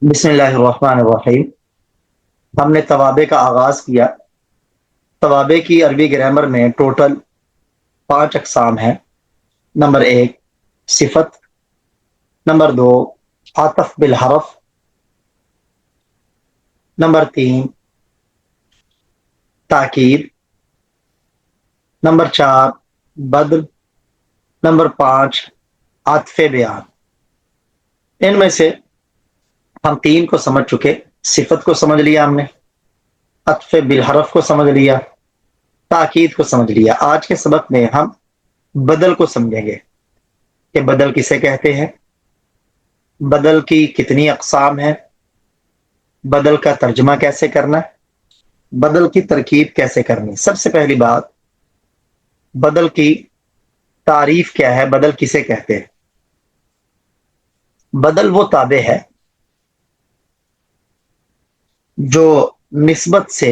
بسم اللہ الرحمن الرحیم۔ ہم نے توابع کا آغاز کیا۔ توابع کی عربی گرامر میں ٹوٹل 5 اقسام ہیں۔ نمبر 1 صفت، نمبر 2 عطف بالحرف، نمبر 3 تاکید، نمبر 4 بدل، نمبر 5 عطف بیان۔ ان میں سے ہم 3 کو سمجھ چکے۔ صفت کو سمجھ لیا ہم نے، عطف بالحرف کو سمجھ لیا، تاکید کو سمجھ لیا۔ آج کے سبق میں ہم بدل کو سمجھیں گے کہ بدل کسے کہتے ہیں، بدل کی کتنی اقسام ہیں، بدل کا ترجمہ کیسے کرنا، بدل کی ترکیب کیسے کرنی۔ سب سے پہلی بات، بدل کی تعریف کیا ہے، بدل کسے کہتے ہیں؟ بدل وہ تابع ہے جو نسبت سے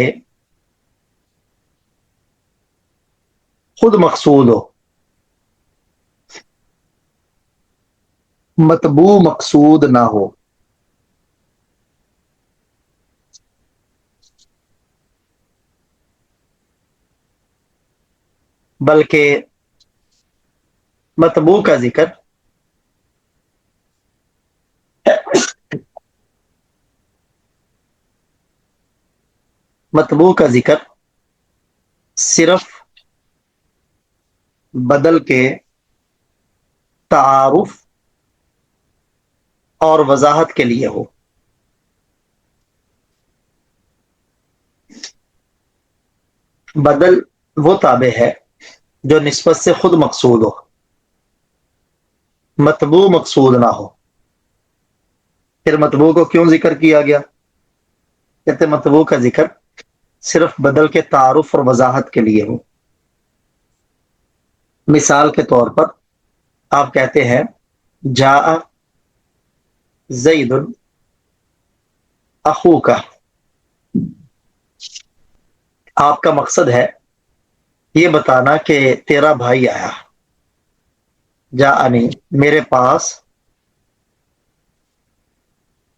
خود مقصود ہو، مطبوع مقصود نہ ہو۔ بلکہ مطبوع کا ذکر مطبوع کا ذکر صرف بدل کے تعارف اور وضاحت کے لیے ہو۔ بدل وہ تابع ہے جو نسبت سے خود مقصود ہو، مطبوع مقصود نہ ہو۔ پھر مطبوع کو کیوں ذکر کیا گیا؟ کہتے مطبوع کا ذکر صرف بدل کے تعارف اور وضاحت کے لیے ہو۔ مثال کے طور پر آپ کہتے ہیں جاء زید اخوک، آپ کا مقصد ہے یہ بتانا کہ تیرا بھائی آیا، جاءنی میرے پاس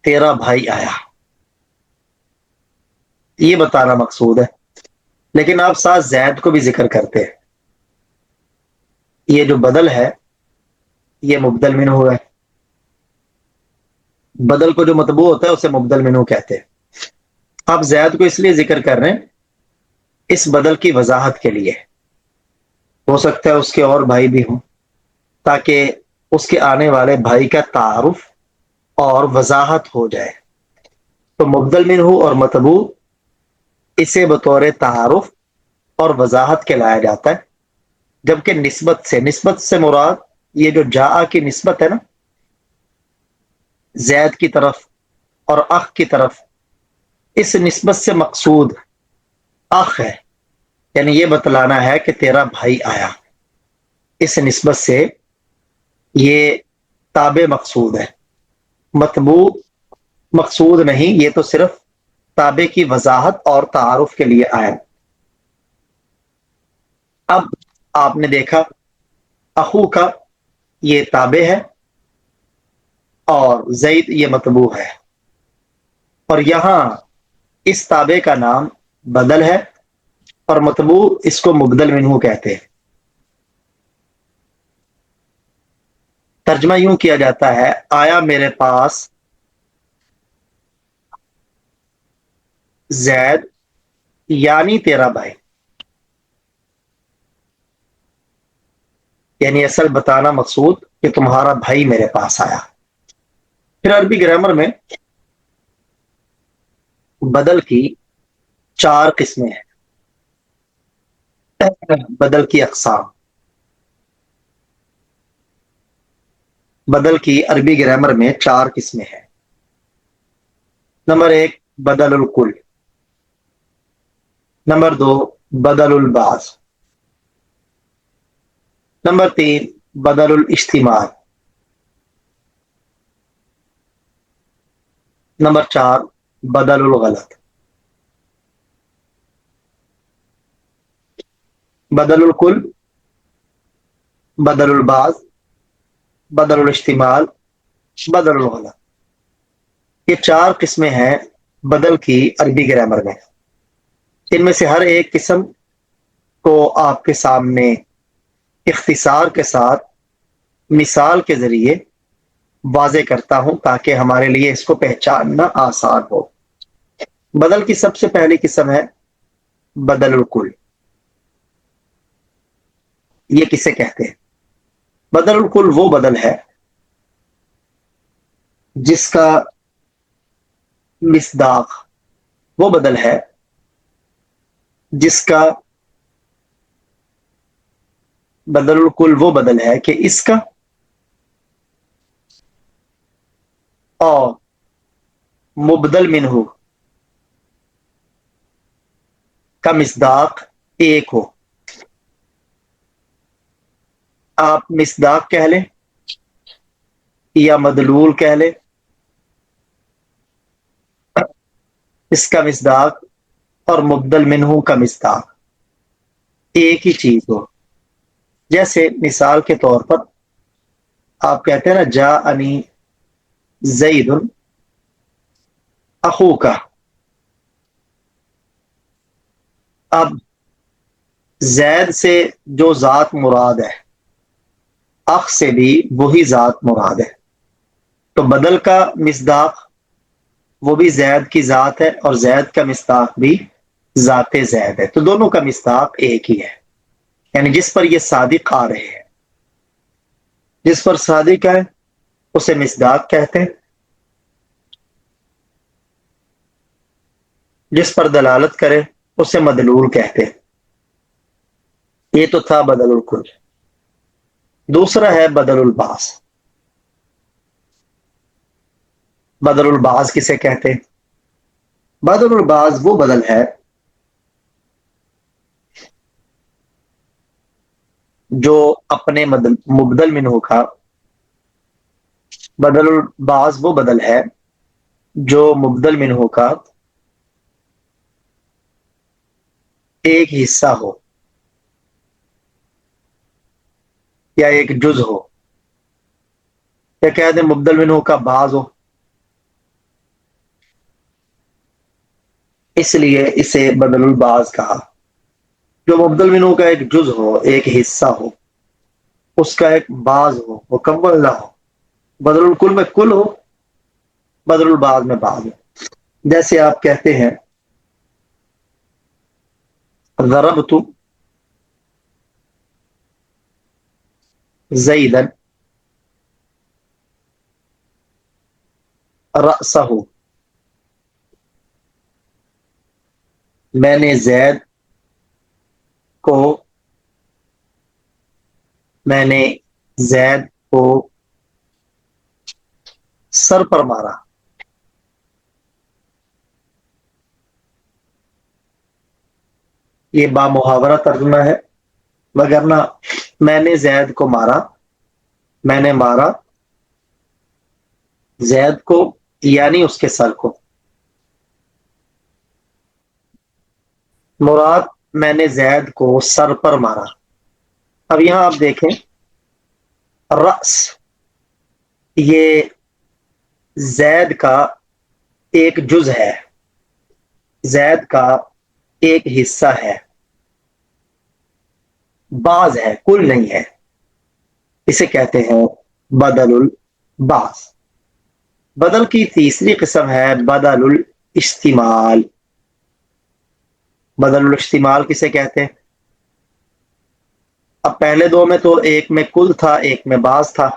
تیرا بھائی آیا، یہ بتانا مقصود ہے۔ لیکن آپ ساتھ زید کو بھی ذکر کرتے ہیں۔ یہ جو بدل ہے یہ مبدل منہ ہے۔ بدل کو جو مطبوع ہوتا ہے اسے مبدل منہ کہتے ہیں۔ آپ زید کو اس لیے ذکر کر رہے ہیں اس بدل کی وضاحت کے لیے، ہو سکتا ہے اس کے اور بھائی بھی ہوں، تاکہ اس کے آنے والے بھائی کا تعارف اور وضاحت ہو جائے۔ تو مبدل منہ اور مطبوع اسے بطور تعارف اور وضاحت کے لایا جاتا ہے، جبکہ نسبت سے مراد یہ جو جاء کی نسبت ہے نا زید کی طرف اور اخ کی طرف، اس نسبت سے مقصود اخ ہے، یعنی یہ بتلانا ہے کہ تیرا بھائی آیا۔ اس نسبت سے یہ تابع مقصود ہے، مطبوع مقصود نہیں، یہ تو صرف تابع کی وضاحت اور تعارف کے لیے آیا۔ اب آپ نے دیکھا اخو کا یہ تابع ہے اور زید یہ مطبوع ہے، اور یہاں اس تابع کا نام بدل ہے اور مطبوع اس کو مبدل منہ کہتے ہیں۔ ترجمہ یوں کیا جاتا ہے آیا میرے پاس زید یعنی تیرا بھائی، یعنی اصل بتانا مقصود کہ تمہارا بھائی میرے پاس آیا۔ پھر عربی گرامر میں بدل کی 4 قسمیں ہیں۔ بدل کی اقسام، بدل کی عربی گرامر میں 4 قسمیں ہیں۔ نمبر 1 بدل الکل، نمبر 2 بدل البعض، نمبر 3 بدل الاجتماع، نمبر 4 بدل الغلط۔ بدل الکل، بدل البعض، بدل الاجتماع، بدل الغلط، یہ 4 قسمیں ہیں بدل کی عربی گرامر میں. ان میں سے ہر ایک قسم کو آپ کے سامنے اختصار کے ساتھ مثال کے ذریعے واضح کرتا ہوں تاکہ ہمارے لیے اس کو پہچاننا آسان ہو. بدل کی سب سے پہلی قسم ہے بدل الکل. یہ کسے کہتے ہیں؟ بدل الکل وہ بدل ہے جس کا مصداق، وہ بدل ہے جس کا بدل الکل وہ بدل ہے کہ اس کا اور مبدل منہ کا مصداق ایک ہو. آپ مصداق کہہ لیں یا مدلول کہہ لیں، اس کا مصداق اور مبدل منہ کا مصداق ایک ہی چیز ہو. جیسے مثال کے طور پر آپ کہتے ہیں نا جا انی زید اخو کا. اب زید سے جو ذات مراد ہے، اخ سے بھی وہی ذات مراد ہے، تو بدل کا مصداق وہ بھی زید کی ذات ہے اور زید کا مصداق بھی ذات زید ہے، تو دونوں کا مصداق ایک ہی ہے. یعنی جس پر یہ صادق آ رہے ہیں، جس پر صادق ہے اسے مصداق کہتے ہیں، جس پر دلالت کرے اسے مدلول کہتے ہیں. یہ تو تھا بدل الکل. دوسرا ہے بدل الباس. بدل الباس کسے کہتے ہیں؟ بدل الباس وہ بدل ہے جو اپنے مبدل منہ کا، بدل الباس وہ بدل ہے جو مبدل منہ کا ایک حصہ ہو یا ایک جز ہو، یا کہتے ہیں مبدل منہ کا بعض ہو. اس لیے اسے بدل الباس کہا. جو مبدل منہ کا ایک جز ہو، ایک حصہ ہو، اس کا ایک بعض ہو، مکمل نہ ہو. بدل الکل میں کل ہو، بدل الباز میں بعض ہو. جیسے آپ کہتے ہیں ضربت زیدن رأسہ، میں نے کو میں نے زید کو سر پر مارا. یہ با محاورہ ترجمہ ہے، وگرنہ میں نے زید کو مارا، میں نے مارا زید کو یعنی اس کے سر کو. مراد میں نے زید کو سر پر مارا. اب یہاں آپ دیکھیں رأس یہ زید کا ایک جز ہے، زید کا ایک حصہ ہے، بعض ہے، کل نہیں ہے. اسے کہتے ہیں بدل البعض. بدل کی تیسری قسم ہے بدل الاشتمال. بدل الاشتمال کسے کہتے ہیں؟ اب پہلے دو میں تو ایک میں کل تھا، ایک میں بعض تھا.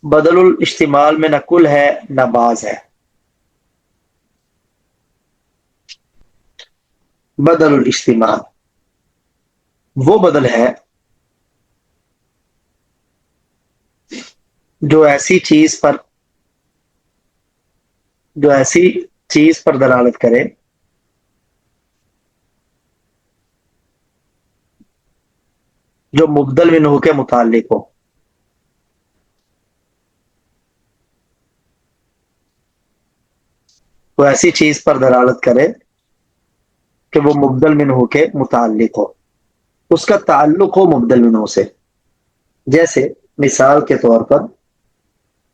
بدل الاشتمال میں نہ کل ہے نہ بعض ہے. بدل الاشتمال وہ بدل ہے جو ایسی چیز پر دلالت کرے جو مبدل منہ کے متعلق ہو. وہ ایسی چیز پر دلالت کرے کہ وہ مبدل منہ کے متعلق ہو، اس کا تعلق ہو مبدل منہ سے. جیسے مثال کے طور پر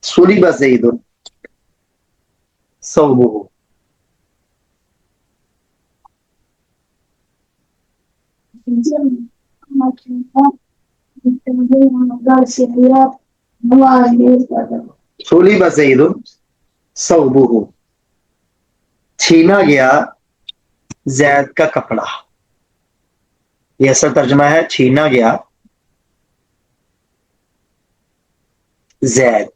صلیب زید، ثوبه. سلیب زید ثوبه، چھینا گیا زید کا کپڑا. یہ اصل ترجمہ ہے چھینا گیا زید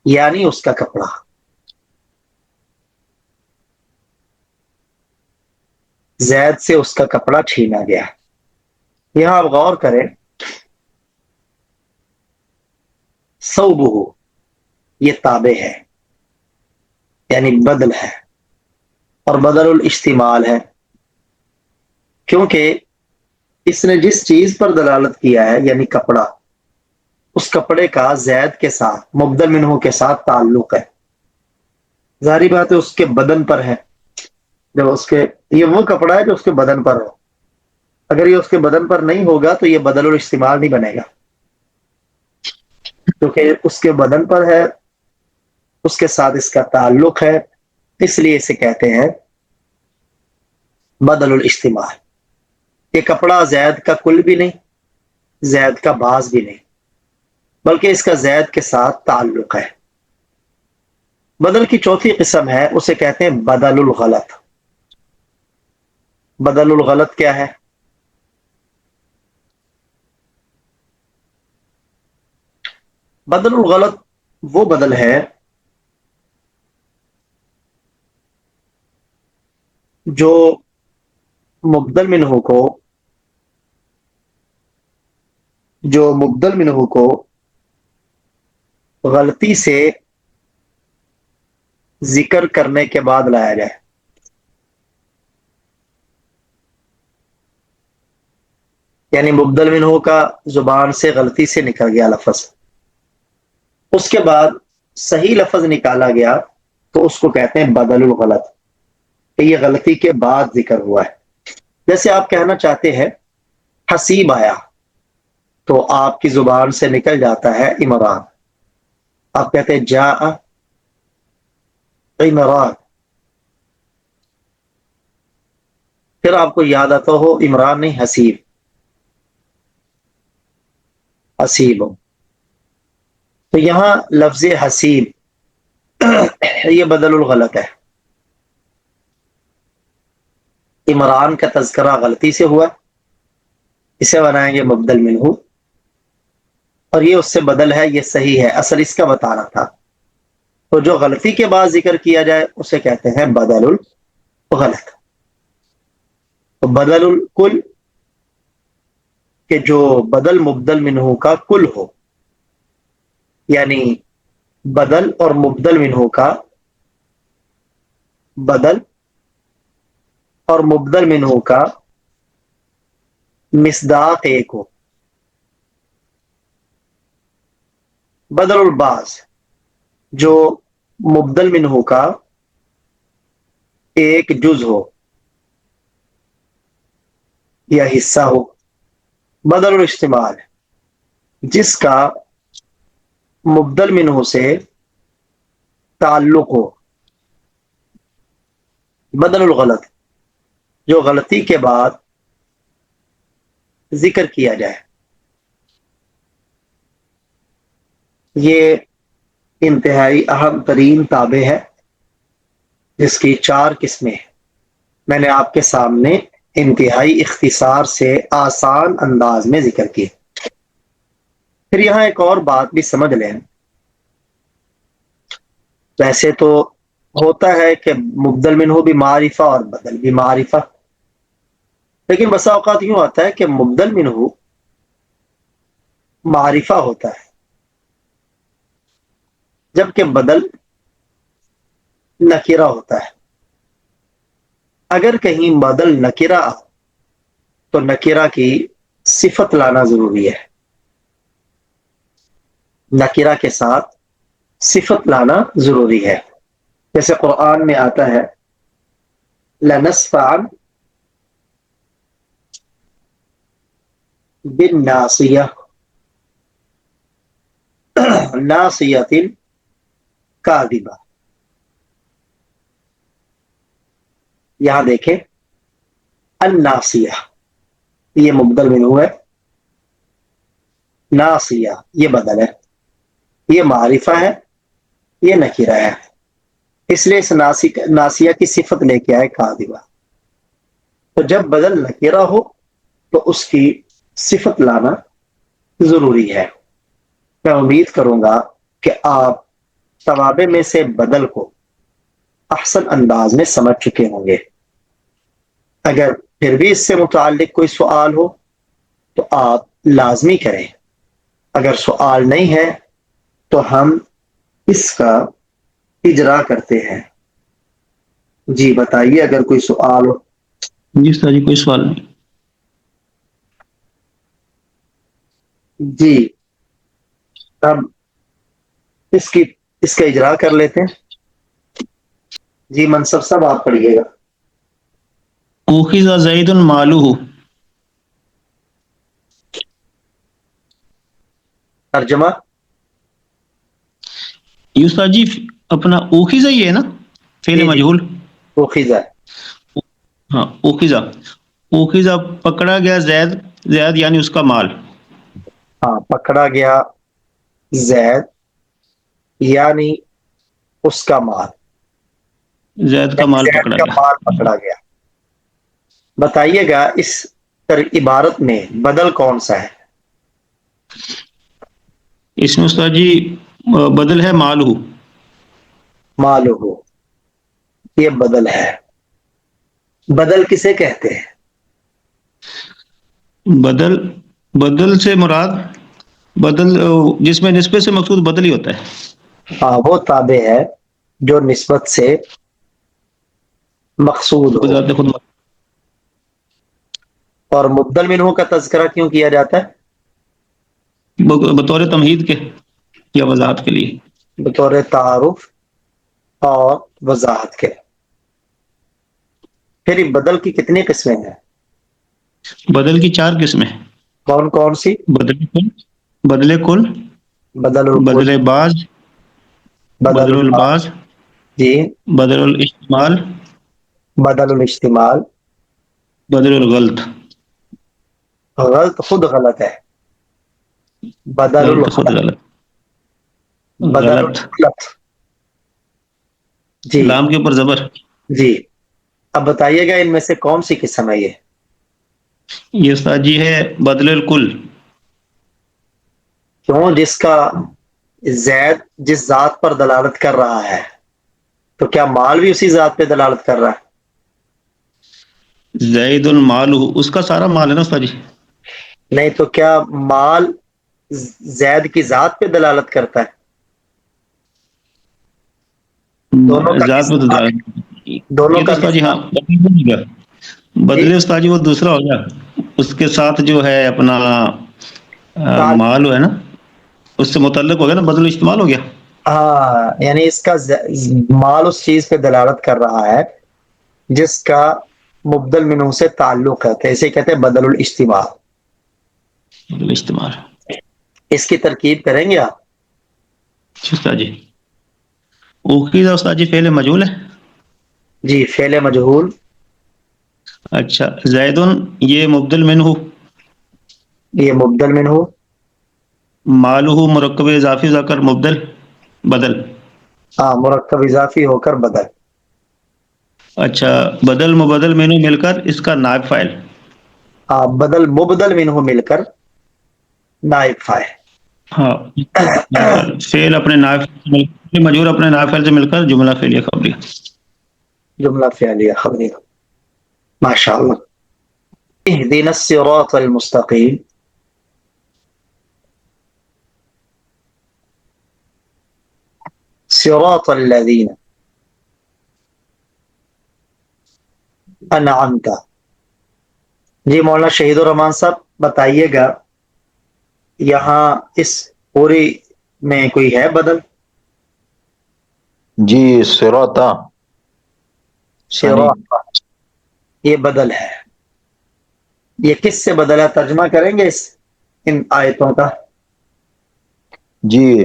یعنی اس کا کپڑا. زید سے اس کا کپڑا چھینا گیا. یہاں آپ غور کریں، ثوبه یہ تابع ہے یعنی بدل ہے اور بدل الاستعمال ہے، کیونکہ اس نے جس چیز پر دلالت کیا ہے یعنی کپڑا، اس کپڑے کا زید کے ساتھ مبدل منہ کے ساتھ تعلق ہے. ظاہری بات ہے اس کے بدن پر ہے. جب اس کے یہ وہ کپڑا ہے جو اس کے بدن پر ہو. اگر یہ اس کے بدن پر نہیں ہوگا تو یہ بدل الاستعمال نہیں بنے گا، کیونکہ اس کے بدن پر ہے، اس کے ساتھ اس کا تعلق ہے، اس لیے اسے کہتے ہیں بدل الاستعمال. یہ کپڑا زید کا کل بھی نہیں، زید کا بعض بھی نہیں، بلکہ اس کا زید کے ساتھ تعلق ہے. بدل کی چوتھی قسم ہے، اسے کہتے ہیں بدل الغلط. بدل الغلط کیا ہے؟ بدل الغلط وہ بدل ہے جو مبدل منہ کو غلطی سے ذکر کرنے کے بعد لایا جائے. یعنی مبدل منہ کا زبان سے غلطی سے نکل گیا لفظ، اس کے بعد صحیح لفظ نکالا گیا تو اس کو کہتے ہیں بدل الغلط، کہ یہ غلطی کے بعد ذکر ہوا ہے. جیسے آپ کہنا چاہتے ہیں حسیب آیا، تو آپ کی زبان سے نکل جاتا ہے عمران. آپ کہتے ہیں جاء عمران، پھر آپ کو یاد آتا ہو عمران نہیں حسیب. تو یہاں لفظ حسیب یہ بدل الغلط ہے. عمران کا تذکرہ غلطی سے ہوا، اسے بنائیں گے مبدل منہ، اور یہ اس سے بدل ہے، یہ صحیح ہے، اصل اس کا بتانا تھا. تو جو غلطی کے بعد ذکر کیا جائے اسے کہتے ہیں بدل الغلط. تو بدل الکل کہ جو بدل مبدل منہ کا کل ہو، یعنی بدل اور مبدل منہ کا بدل اور مبدل منہ کا مصداق ایک ہو. بدل البعض جو مبدل منہ کا ایک جز ہو یا حصہ ہو. بدل الاستعمال جس کا مبدل منہ سے تعلق ہو. بدل الغلط جو غلطی کے بعد ذکر کیا جائے. یہ انتہائی اہم ترین تابع ہے جس کی 4 قسمیں میں نے آپ کے سامنے انتہائی اختصار سے آسان انداز میں ذکر کی. پھر یہاں ایک اور بات بھی سمجھ لیں. ویسے تو ہوتا ہے کہ مبدل منہ بھی معرفہ اور بدل بھی معرفہ، لیکن بسا اوقات یوں آتا ہے کہ مبدل منہ معرفہ ہوتا ہے جبکہ بدل نکرہ ہوتا ہے. اگر کہیں بدل نکرہ تو نکرہ کی صفت لانا ضروری ہے. نکرہ کے ساتھ صفت لانا ضروری ہے. جیسے قرآن میں آتا ہے لَنَسْفَعًا بِالنَّاصِيَةِ نَاصِيَةٍ كَاذِبَةٍ. یہاں دیکھیں الناسیہ یہ مبدل منہو ہے، ناسیہ یہ بدل ہے، یہ معرفہ ہے، یہ نکرہ ہے، اس لیے اس ناسیہ کی صفت لے کے آئے کاذبہ۔ تو جب بدل نکرہ ہو تو اس کی صفت لانا ضروری ہے۔ میں امید کروں گا کہ آپ توابع میں سے بدل کو احسن انداز میں سمجھ چکے ہوں گے۔ اگر پھر بھی اس سے متعلق کوئی سوال ہو تو آپ لازمی کریں، اگر سوال نہیں ہے تو ہم اس کا اجرا کرتے ہیں۔ جی بتائیے اگر کوئی سوال ہو۔ جی استاد جی کوئی سوال نہیں۔ جی اب اس کا اجرا کر لیتے ہیں۔ جی منصف صاحب آپ پڑھیے گا۔ اوخذ زید مالہ، ترجمہ یہ استاد جی اپنا اوخذ ہی ہے نا، فعل جی جی مجہول۔ اوخیزہ ہاں اوخذ، اوخذ پکڑا گیا زید، زید یعنی اس کا مال۔ ہاں پکڑا گیا زید یعنی اس کا مال، زید کا یعنی مال زید پکڑا کا گیا۔ مال پکڑا گیا۔ بتائیے گا اس عبارت میں بدل کون سا ہے؟ اس میں استاد جی بدل ہے مالہ۔ مال ہو یہ بدل ہے۔ بدل کسے کہتے ہیں؟ بدل، بدل سے مراد بدل جس میں نسبت سے مقصود بدل ہی ہوتا ہے۔ ہاں وہ تابع ہے جو نسبت سے مقصود ہو۔ بذات خود۔ اور مبدل منہو کا تذکرہ کیوں کیا جاتا ہے؟ بطور تمہید کے یا وضاحت کے لیے۔ بطور تعارف اور وضاحت کے۔ پھر بدل کی کتنی قسمیں ہیں؟ بدل کی 4 قسمیں۔ کون کون سی؟ بدل کل، بدل کل، بدل الکل، بدل باز، بدل بدل الباء، الباز، جی بدل الاستعمال، بدل الاستعمال۔ بدل الغلط۔ غلط خود غلط ہے، بدل غلط خود الغلط، غلط، بدل غلط الغلط۔ جی لام کے اوپر زبر۔ جی اب بتائیے گا ان میں سے کون سی قسم ہے یہ؟ یہ استاد جی ہے بدل الکل۔ کیوں؟ جس کا زید جس ذات پر دلالت کر رہا ہے تو کیا مال بھی اسی ذات پہ دلالت کر رہا ہے؟ زید المال، اس کا سارا مال ہے نا استاد جی۔ نہیں تو کیا مال زید کی ذات پہ دلالت کرتا ہے؟ دونوں کا ذات میں مصداق، دونوں یہ تو کا استاد جی ہاں مصداق۔ جی بدلے استاد جی وہ دوسرا ہو گیا، اس کے ساتھ جو ہے اپنا تال- مال ہے نا، اس سے متعلق ہو گیا نا، بدل استعمال ہو گیا۔ ہاں یعنی اس کا مال اس چیز پہ دلالت کر رہا ہے جس کا مبدل منہ سے تعلق ہے، تو اسے کہتے ہیں بدل الاجتماع۔ بدل استعمال۔ اس کی ترکیب کریں گے آپ؟ استاد جی اوقیدہ استاد جی فعل مجہول ہے۔ جی فعل مجہول۔ اچھا زیدن یہ مبدل منہ، یہ مبدل منہ، مالہ مرکب اضافی ذا کر مبدل بدل۔ ہاں مرکب اضافی ہو کر بدل۔ اچھا بدل مبدل منہ مل کر اس کا نائب فاعل۔ ہاں بدل مبدل منہ مل کر نائب فاعل۔ ہاں فعل اپنے نائب مجہور اپنے نائب فاعل سے مل کر جملہ فعلیہ خبریہ۔ جملہ فعلیہ خبریہ۔ ماشاء اللہ۔ اهدنا الصراط المستقیم، صراط الذین انعمت۔ جی مولانا شہید الرحمان صاحب بتائیے گا یہاں اس پوری میں کوئی ہے بدل؟ جی صراطا، صراط یہ بدل ہے، یہ کس سے بدل ہے؟ ترجمہ کریں گے ان آیتوں کا؟ جی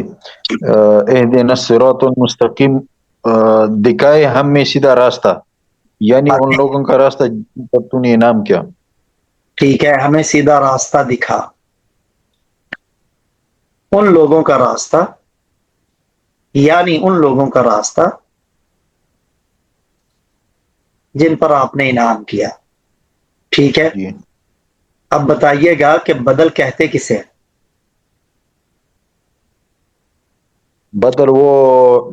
اہدنا الصراط المستقیم، دکھائے ہم میں سیدھا راستہ۔ یعنی ان لوگوں کا راستہ جن پر تو نے انعام کیا. ٹھیک ہے، ہمیں سیدھا راستہ دکھا. ان لوگوں کا راستہ یعنی ان لوگوں کا راستہ جن پر آپ نے انعام کیا. ٹھیک ہے، جی اب بتائیے گا کہ بدل کہتے کسے؟ بدل وہ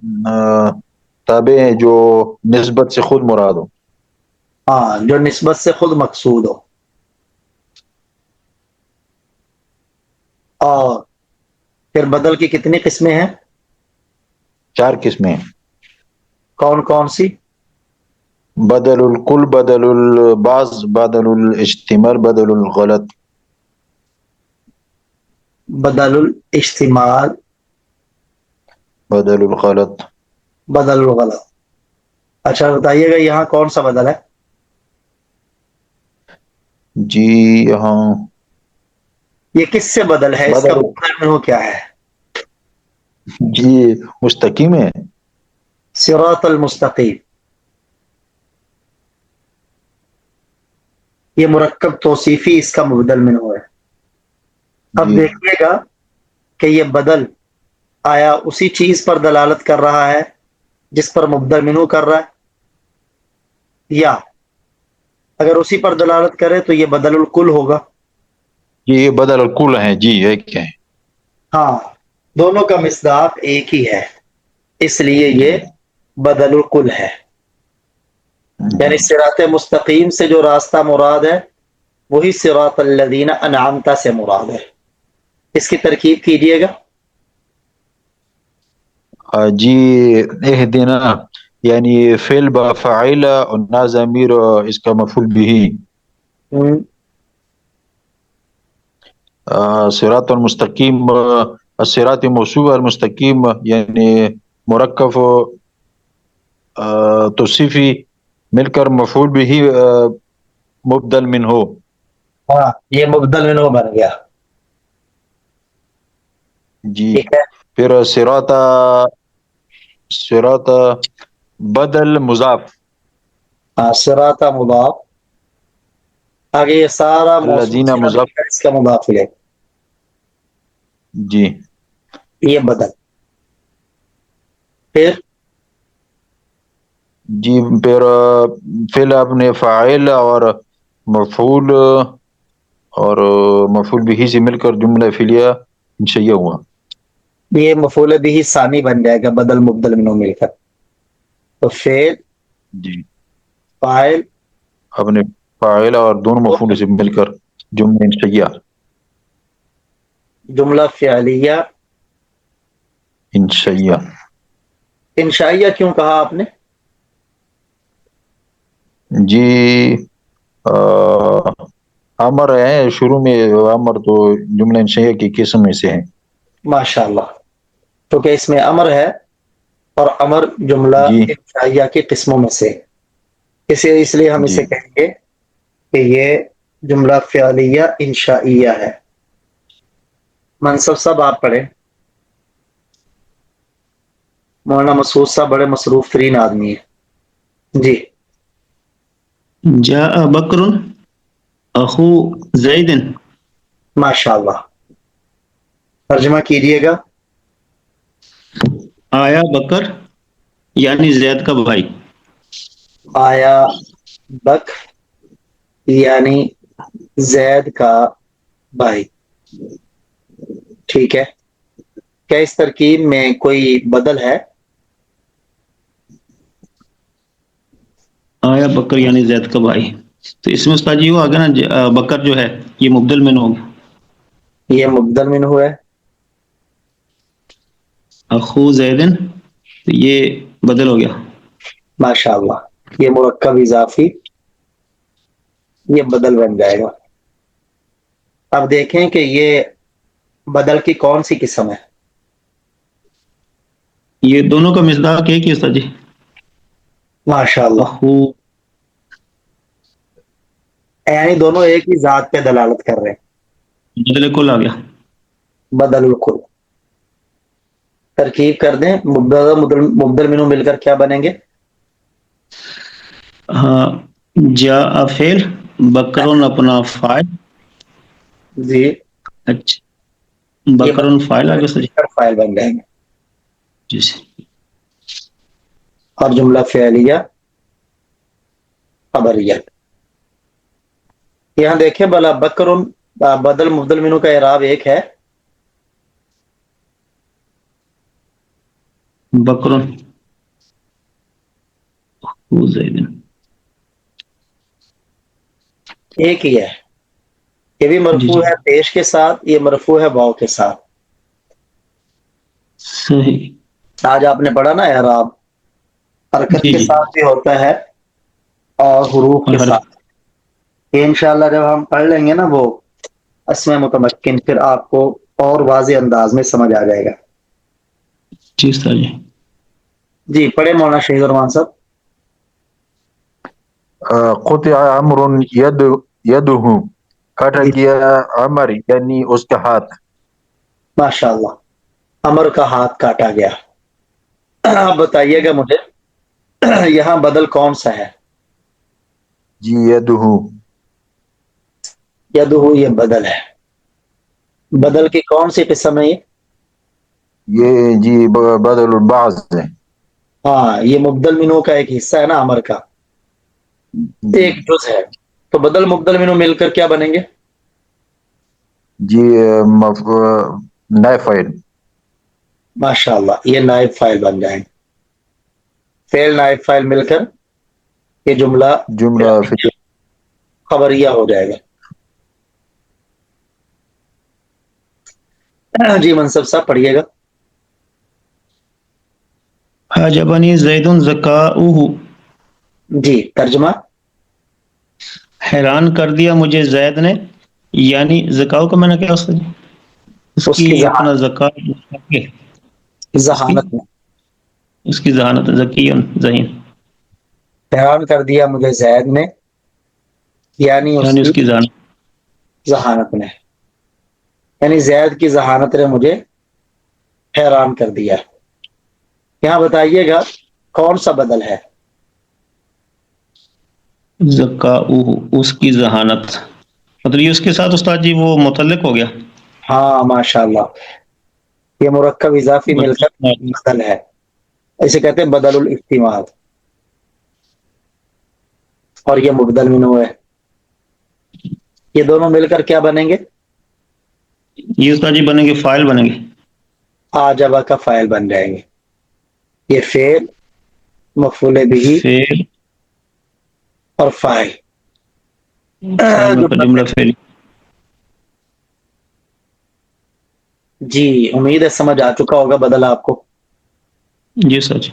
تابع ہیں جو نسبت سے خود مراد ہو. ہاں، جو نسبت سے خود مقصود ہو. اور پھر بدل کی کتنی قسمیں ہیں؟ 4 قسمیں. کون کون سی؟ بدل الکل، بدل البعض، بدل الاجتمال، بدل الغلط. بدل الاجتمال، بدل الغلط. بدل الغلط. اچھا بتائیے گا یہاں کون سا بدل ہے؟ جی ہاں، یہ کس سے بدل ہے؟ اس کا بدل مقدر منہو کیا ہے؟ جی مستقیم ہے. صراط المستقیم. یہ مرکب توصیفی اس کا مبدل منہو ہے. اب جی دیکھیے گا کہ یہ بدل آیا اسی چیز پر دلالت کر رہا ہے جس پر مبدل منہو کر رہا ہے، یا اگر اسی پر دلالت کرے تو یہ بدل الکل ہوگا. جی یہ بدل الکل ہیں. جی ایک ہے. ہاں، دونوں کا مصداق ایک ہی ہے، اس لیے جی یہ بدل الکل ہے. جی یعنی صراط مستقیم سے جو راستہ مراد ہے وہی صراط الذین انعمت سے مراد ہے. اس کی ترکیب کیجئے گا. جی اہدنا یعنی فعل با فاعل اور نا ضمیر اس کا مفعول بھی. ہم، صراط المستقیم، الصراط موصول المستقیم یعنی مرکب توصیفی مل کر مفعول بھی مبدل من ہو. ہاں، یہ مبدل منہو بن گیا. جی ٹھیک ہے. پھر صراط، صراط بدل مضاف. ہاں، صراط مضاف. آگے یہ سارا موصول الذین صلہ مل مضاف. کر اس کا مضاف ہے. جی یہ بدل. پھر جی پھر فعل اپنے فاعل اور مفعول اور مفعول بھی سے مل کر جملہ فعلیہ انشئیہ ہوا. یہ مفعول بھی ثانی بن جائے گا بدل مبدل منہو مل کر. تو فعل، جی فاعل، اپنے فاعل اور دونوں مفعول سے مل کر جملہ انشئیہ. جملہ فعلیہ انشئیہ. انشائیہ کیوں کہا آپ نے؟ جی امر ہے شروع میں، امر تو جملہ انشئیہ کی قسم میں سے ہیں. ماشاء اللہ. کیونکہ اس میں امر ہے اور امر جملہ جی انشائیہ کی قسموں میں سے. اس لیے ہم جی اسے کہیں گے کہ یہ جملہ فعلیہ انشائیہ ہے. منصف صاحب آپ پڑھیں. مولانا مسعود صاحب بڑے مصروف ترین آدمی ہیں. جی جاء بکر اخو زید. ماشاء اللہ. ترجمہ کیجئے گا. آیا بکر یعنی زید کا بھائی. آیا بکر یعنی زید کا بھائی. ٹھیک ہے. کیا اس ترکیب میں کوئی بدل ہے؟ آیا بکر یعنی زید کا بھائی، تو اس میں استاد جی وہ آ گیا نا بکر جو ہے یہ مبدل میں ہو. یہ مبدل منہو ہے. اخو زیدن تو یہ بدل ہو گیا. ماشاء اللہ. یہ مرکب اضافی یہ بدل بن جائے گا. اب دیکھیں کہ یہ بدل کی کون سی قسم ہے. یہ دونوں کا مصداق ایک ہی استاد جی. ماشاء اللہ. اخو یعنی دونوں ایک ہی ذات پہ دلالت کر رہے ہیں. بدل کل آ گیا. بدل الکل. ترکیب کر دیں. مبدل منہو مل کر کیا بنیں گے؟ ہاں جا فعل، بکرن اپنا فائل. جی اچھا یہ بکرن فائل آگے سے. فائل بن جائیں گے جی سے. اور جملہ فعلیہ خبریہ. یہاں دیکھیں بلا بکرن بدل مبدل منو کا اعراب ایک ہے. بکرن زید. ایک ہی ہے. یہ بھی جی مرفوع جی ہے پیش کے ساتھ، یہ مرفوع ہے واو کے ساتھ. صحیح. آج آپ نے پڑھا نا اعراب حرکت جی کے جی ساتھ بھی ہوتا ہے اور حروف اور کے ہر ساتھ. یہ انشاءاللہ جب ہم پڑھ لیں گے نا وہ اسم متمکن، پھر آپ کو اور واضح انداز میں سمجھ آ جائے گا. چیز تھا جی. جی پڑھے مولانا شہید الرحمان صاحب. قطع عمر یدہ، کاٹا جی گیا عمر یعنی اس کا ہاتھ. ماشاء اللہ، عمر کا ہاتھ کاٹا گیا. آپ بتائیے گا مجھے یہاں بدل کون سا ہے؟ جی یدہ. یدہ یہ بدل ہے. بدل کی کون سی قسم ہے یہ؟ یہ جی بدل البعض ہے. ہاں یہ مبدل منو کا ایک حصہ ہے نا عمر کا، ایک جز ہے. تو بدل مبدل منو مل کر کیا بنیں گے؟ جی نائب فائل. ماشاء اللہ یہ نائب فائل بن جائیں گے. فعل نائب فائل مل کر یہ جملہ جملہ فعل. خبریہ ہو جائے گا. جی منصب صاحب پڑھیے گا. حجبنی زید ذکاؤہ. جی ترجمہ. حیران کر دیا مجھے زید نے، یعنی زکاؤ کا میں نے کیا اس کی اپنا زکات اس کی ذہانت میں. اس کی ذہانت ذکی ذہین، حیران کر دیا مجھے زید نے یعنی اس یعنی کی اس کی ذہانت. ذہانت نے، یعنی زید کی ذہانت نے مجھے حیران کر دیا. یہاں بتائیے گا کون سا بدل ہے؟ ذکاؤہ اس کی ذہانت، مطلب یہ اس کے ساتھ استاد جی وہ متعلق ہو گیا. ہاں ماشاء اللہ یہ مرکب اضافی مل کر بدل ہے. اسے کہتے ہیں بدل الاجتماع. اور یہ مبدل منو ہے. یہ دونوں مل کر کیا بنیں گے؟ یہ استاد جی بنیں گے فائل بنیں گے. آجبہ کا فائل بن جائیں گے. یہ فعل مفعول بھی فعل اور فاعل. فائل میں جملہ فعل. جی امید ہے سمجھ آ چکا ہوگا بدل آپ کو. جی سر جی.